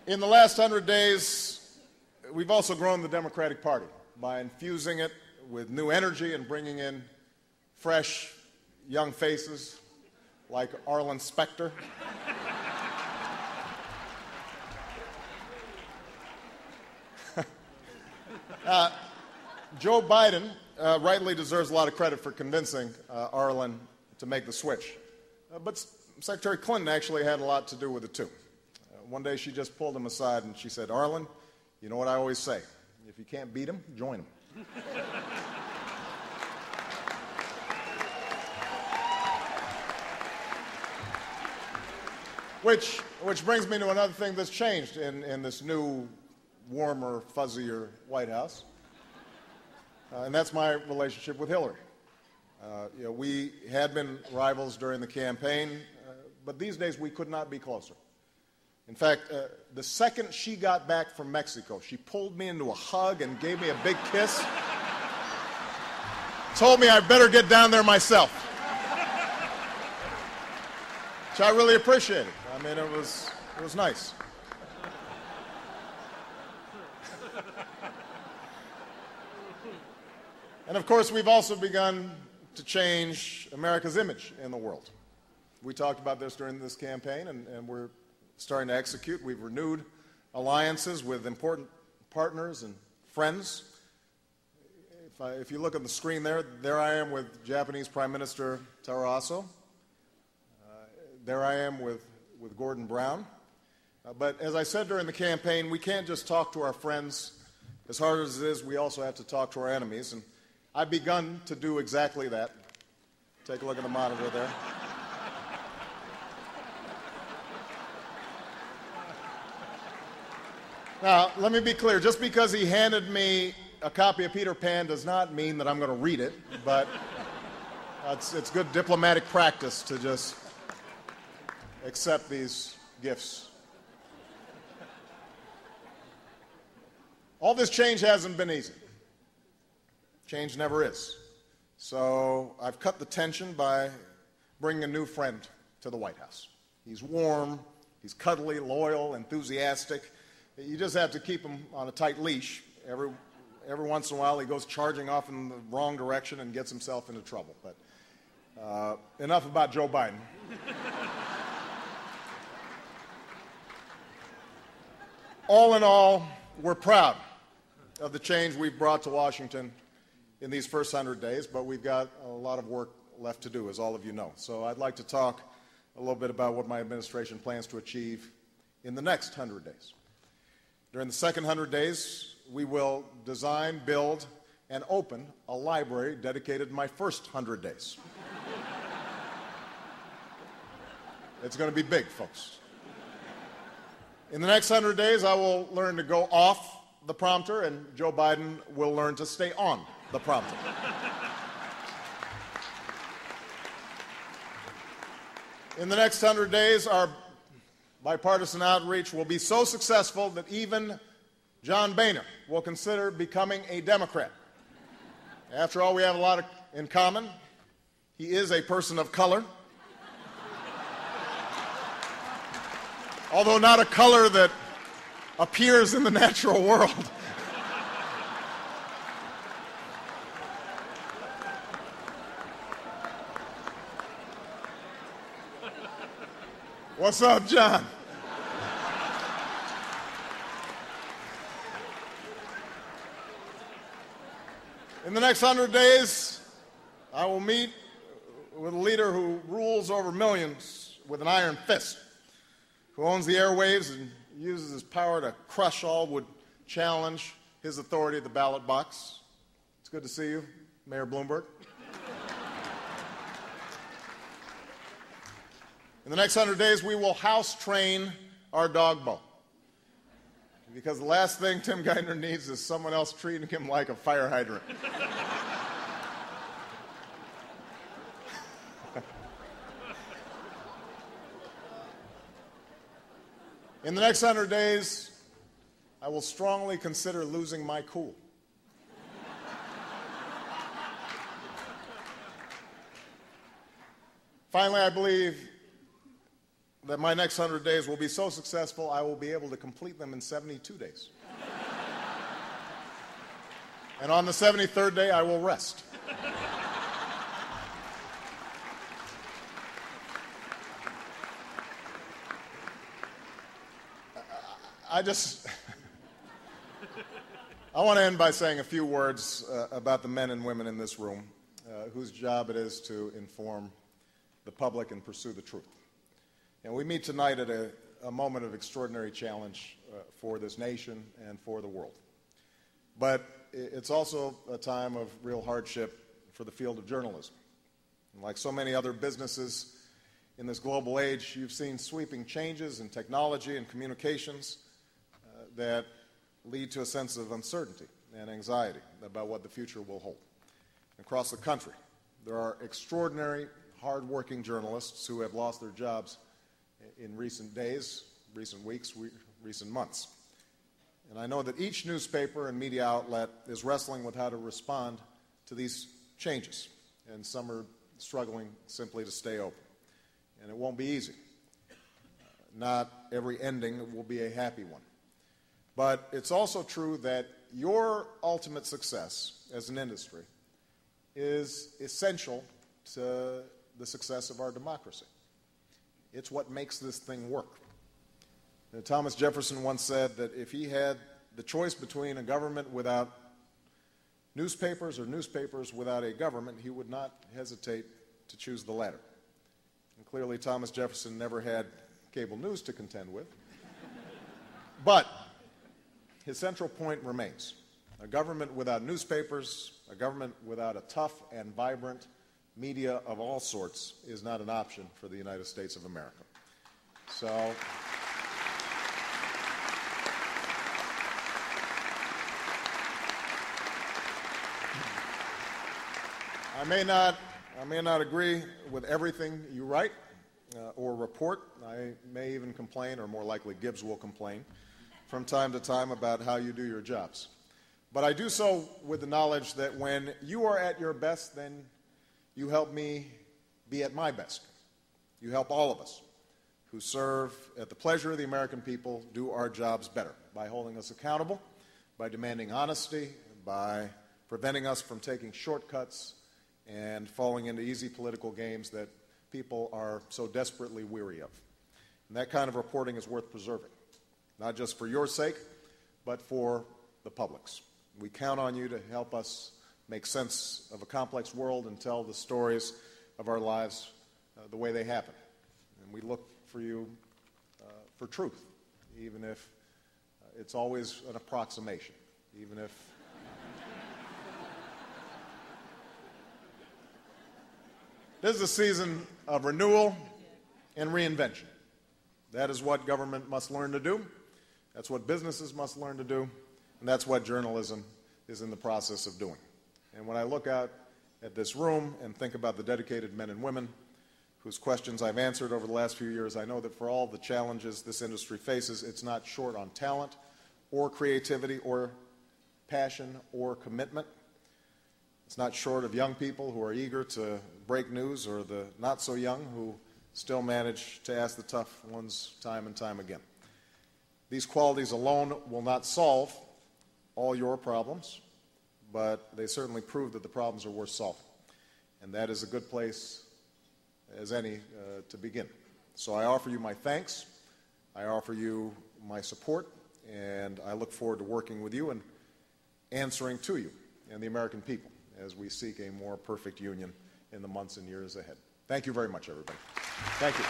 In the last 100 days, we've also grown the Democratic Party by infusing it with new energy and bringing in fresh, young faces like Arlen Specter. Joe Biden rightly deserves a lot of credit for convincing Arlen to make the switch. But Secretary Clinton actually had a lot to do with it, too. One day she just pulled him aside and she said, "Arlen, you know what I always say, if you can't beat him, join him." Which brings me to another thing that's changed in this new, warmer, fuzzier White House, and that's my relationship with Hillary. We had been rivals during the campaign, but these days we could not be closer. In fact, the second she got back from Mexico, she pulled me into a hug and gave me a big kiss, told me I better get down there myself, which I really appreciated. I mean, it was nice. And of course, we've also begun to change America's image in the world. We talked about this during this campaign, and we're starting to execute. We've renewed alliances with important partners and friends. If you look at the screen there I am with Japanese Prime Minister Taro Aso. There I am with Gordon Brown. But as I said during the campaign, we can't just talk to our friends. As hard as it is, we also have to talk to our enemies. And I've begun to do exactly that. Take a look at the monitor there. Now, let me be clear. Just because he handed me a copy of Peter Pan does not mean that I'm going to read it, but it's good diplomatic practice to just accept these gifts. All this change hasn't been easy. Change never is. So I've cut the tension by bringing a new friend to the White House. He's warm, he's cuddly, loyal, enthusiastic. You just have to keep him on a tight leash. Every once in a while he goes charging off in the wrong direction and gets himself into trouble. But enough about Joe Biden. All in all, we're proud of the change we've brought to Washington in these first 100 days, but we've got a lot of work left to do, as all of you know. So I'd like to talk a little bit about what my administration plans to achieve in the next 100 days. During the second 100 days, we will design, build, and open a library dedicated to my first 100 days. It's going to be big, folks. In the next 100 days, I will learn to go off the prompter, and Joe Biden will learn to stay on the prompter. In the next 100 days, our bipartisan outreach will be so successful that even John Boehner will consider becoming a Democrat. After all, we have a lot in common. He is a person of color, although not a color that appears in the natural world. What's up, John? In the next 100 days, I will meet with a leader who rules over millions with an iron fist, who owns the airwaves and uses his power to crush all who would challenge his authority at the ballot box. It's good to see you, Mayor Bloomberg. In the next 100 days, we will house train our dog Bo, because the last thing Tim Geithner needs is someone else treating him like a fire hydrant. In the next 100 days, I will strongly consider losing my cool. Finally, I believe that my next 100 days will be so successful I will be able to complete them in 72 days. And on the 73rd day, I will rest. I want to end by saying a few words about the men and women in this room whose job it is to inform the public and pursue the truth. And we meet tonight at a moment of extraordinary challenge for this nation and for the world. But it's also a time of real hardship for the field of journalism. And like so many other businesses in this global age, you've seen sweeping changes in technology and communications that lead to a sense of uncertainty and anxiety about what the future will hold. Across the country, there are extraordinary, hard-working journalists who have lost their jobs in recent days, recent weeks, recent months. And I know that each newspaper and media outlet is wrestling with how to respond to these changes, and some are struggling simply to stay open. And it won't be easy. Not every ending will be a happy one. But it's also true that your ultimate success as an industry is essential to the success of our democracy. It's what makes this thing work. Thomas Jefferson once said that if he had the choice between a government without newspapers or newspapers without a government, he would not hesitate to choose the latter. And clearly, Thomas Jefferson never had cable news to contend with. But his central point remains. A government without newspapers, a government without a tough and vibrant media of all sorts is not an option for the United States of America. So I may not agree with everything you write or report. I may even complain, or more likely Gibbs will complain from time to time about how you do your jobs. But I do so with the knowledge that when you are at your best, then you help me be at my best. You help all of us who serve at the pleasure of the American people do our jobs better by holding us accountable, by demanding honesty, by preventing us from taking shortcuts and falling into easy political games that people are so desperately weary of. And that kind of reporting is worth preserving, not just for your sake, but for the public's. We count on you to help us make sense of a complex world and tell the stories of our lives the way they happen. And we look for you for truth, even if it's always an approximation, even if this is a season of renewal and reinvention. That is what government must learn to do. That's what businesses must learn to do. And that's what journalism is in the process of doing. And when I look out at this room and think about the dedicated men and women whose questions I've answered over the last few years, I know that for all the challenges this industry faces, it's not short on talent or creativity or passion or commitment. It's not short of young people who are eager to break news, or the not so young who still manage to ask the tough ones time and time again. These qualities alone will not solve all your problems, but they certainly prove that the problems are worth solving. And that is a good place as any to begin. So I offer you my thanks, I offer you my support, and I look forward to working with you and answering to you and the American people as we seek a more perfect union in the months and years ahead. Thank you very much, everybody. Thank you.